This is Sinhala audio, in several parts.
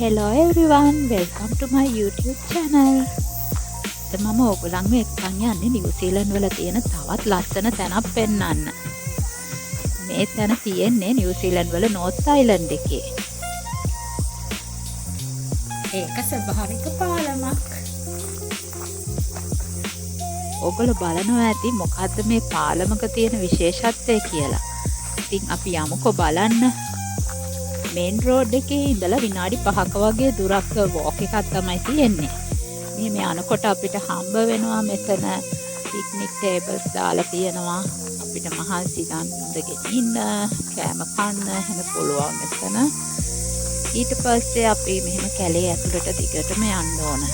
Hello everyone, welcome to my YouTube channel. මම ඔයගොල්ලන්ව එක්කන් යන්නේ නිව්සීලන්ත වල තියෙන තවත් ලස්සන තැනක් පෙන්වන්න. මේ තැන තියෙන්නේ නිව්සීලන්ත වල නෝර්ත් අයිලන්ඩ් එකේ. ඒක ස්වභාවික පාලමක්. ඔයගොල්ලෝ බලනවා ඇති මොකද්ද මේ පාලමක තියෙන විශේෂත්වය කියලා. ඉතින් අපි යමුකෝ බලන්න. මේන් රෝඩ් එකේ ඉඳලා විනාඩි 5ක වගේ දුරක් වෝක් එකක් තමයි තියෙන්නේ. මේ යනකොට අපිට හම්බ වෙනවා මෙතන පික්නික් ටේබල්ස් දාලා තියෙනවා. අපිට මහන්සි ගන්නගෙන ඉන්න, කෑම කන්න එහෙම පුළුවන් මෙතන. ඊට පස්සේ අපි මෙහෙම කැලේ ඇතුළට දිගටම යන්න ඕන.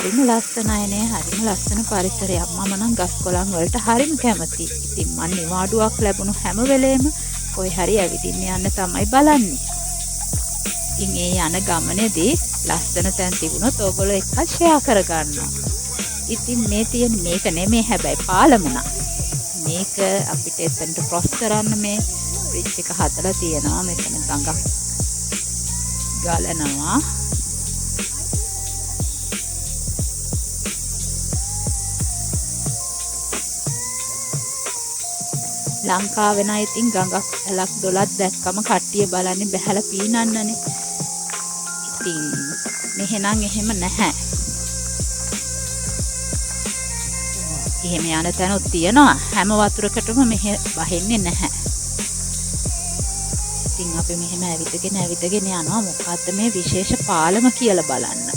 හරිම ලස්සනයිනේ, හරිම ලස්සන පරිසරයක්. මම නම් ගස් කොළන් වලට හරිම කැමතියි. ඉතින් මම නිවාඩුවක් ලැබුණු හැම වෙලේම කොයි හරි ඇවිදින්න යන්න තමයි බලන්නේ. ඉතින් ඒ යන ගමනේදී ලස්සන තැන් තිබුණොත් ඕගොල්ලෝ එක්ක ෂෙයා කරගන්නවා. ඉතින් මේ තියෙන මේක නෙමෙයි හැබැයි පාලම නා. මේක අපිට එතනට ක්‍රොස් කරන්න මේ බ්‍රිජ් එක හදලා තියෙනවා. මෙතන ගඟක් ගලනවා. ලංකාවේ නම් ඉතින් ගඟක් ඇලක් දොලක් දැක්කම කට්ටිය බලන්නේ බැහැලා පීනන්නනේ. ඉතින් මෙහෙනම් එහෙම නැහැ. එහෙම යන තැනුත් තියෙනවා. හැම වතුරකටම මෙහෙ වහින්නේ නැහැ. ඉතින් අපි මෙහෙම ඇවිදගෙන යනවා. මොකද්ද මේ විශේෂ පාලම කියලා බලන්න.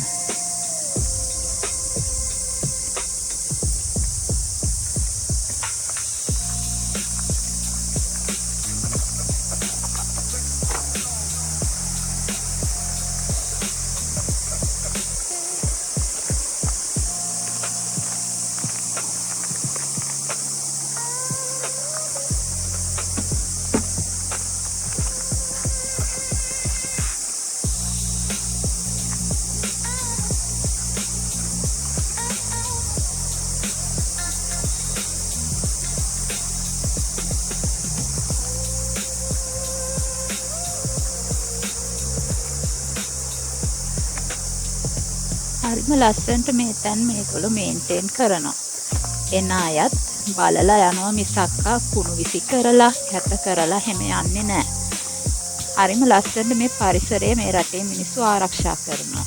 හරිම ලස්සනට මේ තැන් මේගොල්ලෝ මේන්ටේන් කරනවා. එන අයත් බලලා යනවා මිසක්කා කුණු විසි කරලා කැත කරලා හැම යන්නේ නැහැ. හරිම ලස්සනට මේ පරිසරය මේ රටේ මිනිස්සු ආරක්ෂා කරනවා.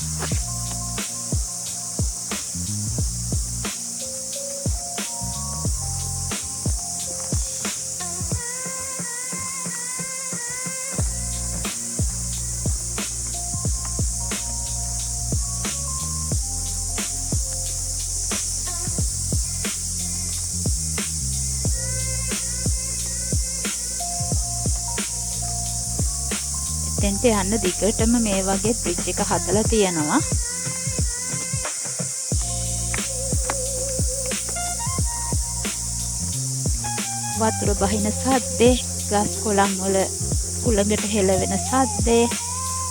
එතෙන්ට යන්න දිගටම මේ වගේ බ්‍රිජ් එක හදලා තියෙනවා. වතුර බහින සද්දේ, ගස් කොළන් වල උලඟට හෙලවෙන සද්දේ,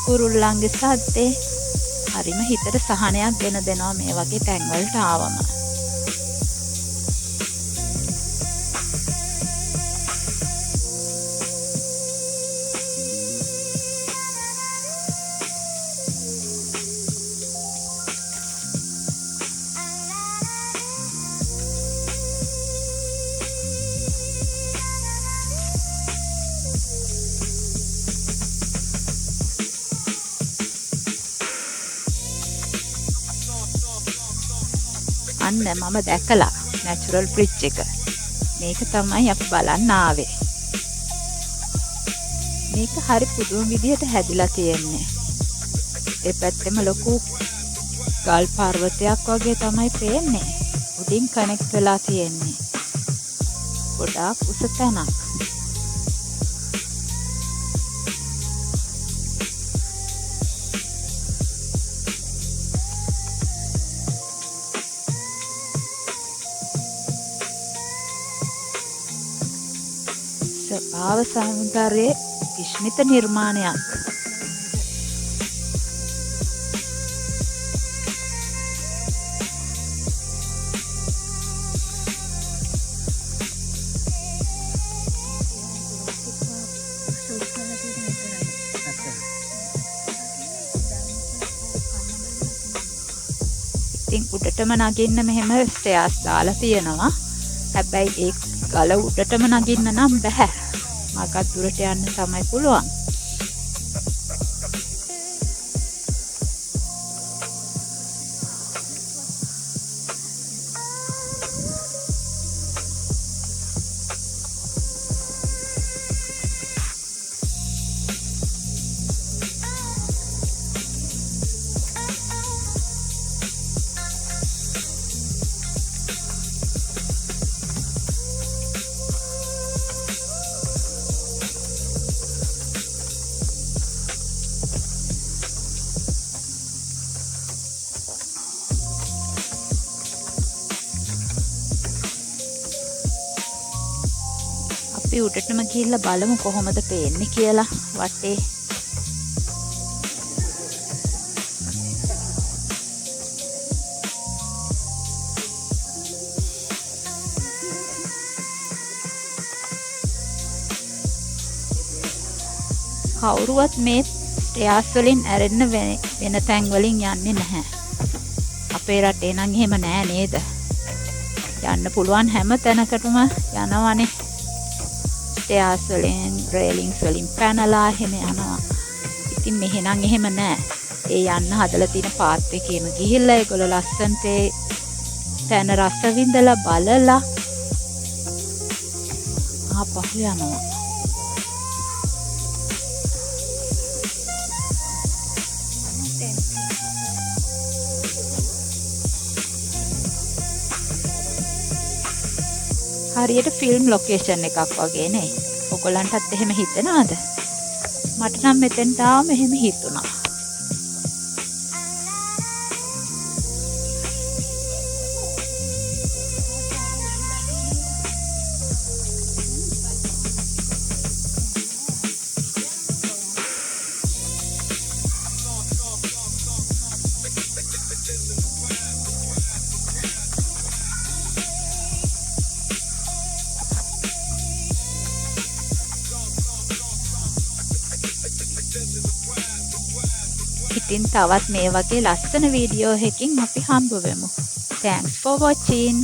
කුරුල්ලන්ගේ සද්දේ හරිම හිතට සහනයක් ගෙන දෙනවා මේ වගේ තැන් වලට ආවම. අන්න මම දැකලා නැචරල් බ්‍රිජ් එක. මේක තමයි අපි බලන්න ආවේ. මේක හරි පුදුම විදිහට හැදිලා තියෙන්නේ. ඒ පැත්තෙම ලොකු ගල් පර්වතයක් වගේ තමයි පේන්නේ. උඩින් කනෙක්ට් වෙලා තියෙන්නේ. ගොඩාක් උස තැනක්. ස්වභාව සෞන්දර්යයේ විස්මිත නිර්මාණයක්. උඩටම නගින්න මෙහෙම ස්ටෙයර්ස් දාලා තියෙනවා. හැබැයි ඒ ගල උඩටම නගින්න නම් බෑ. මගක් දුරට යන්න තමයි පුළුවන්. අපි උඩටම ගිහිල්ලා බලමු කොහොමද පේන්නේ කියලා වටේ. කවුරුවත් මේ ස්ටෙයර්ස් වලින් ඇරෙන්න වෙන තැන් වලින් යන්නේ නැහැ. අපේ රටේ නම් එහෙම නෑ නේද? යන්න පුළුවන් හැම තැනකටම යනවනේ. ස්ටෙයර්ස් වලින් රේලින්ග්ස් වලින් පැනලා එහෙම යනවා. ඉතින් මෙහෙනම් එහෙම නෑ. ඒ යන්න හදලා තියෙන පාත් එකේම ගිහිල්ලා ඒගොල්ලෝ ලස්සන්ට තැන රස විඳලා බලලා ආපහු යනවා. හරියට ෆිල්ම් ලොකේෂන් එකක් වගේ නේ. ඔයගොල්ලන්ටත් එහෙම හිතෙනවද? මට නම් මෙතෙන්ට ආවම එහෙම හිතුණා. ඉතින් තවත් මේ වගේ ලස්සන වීඩියෝ එකකින් අපි හම්බ වෙමු. Thanks for watching.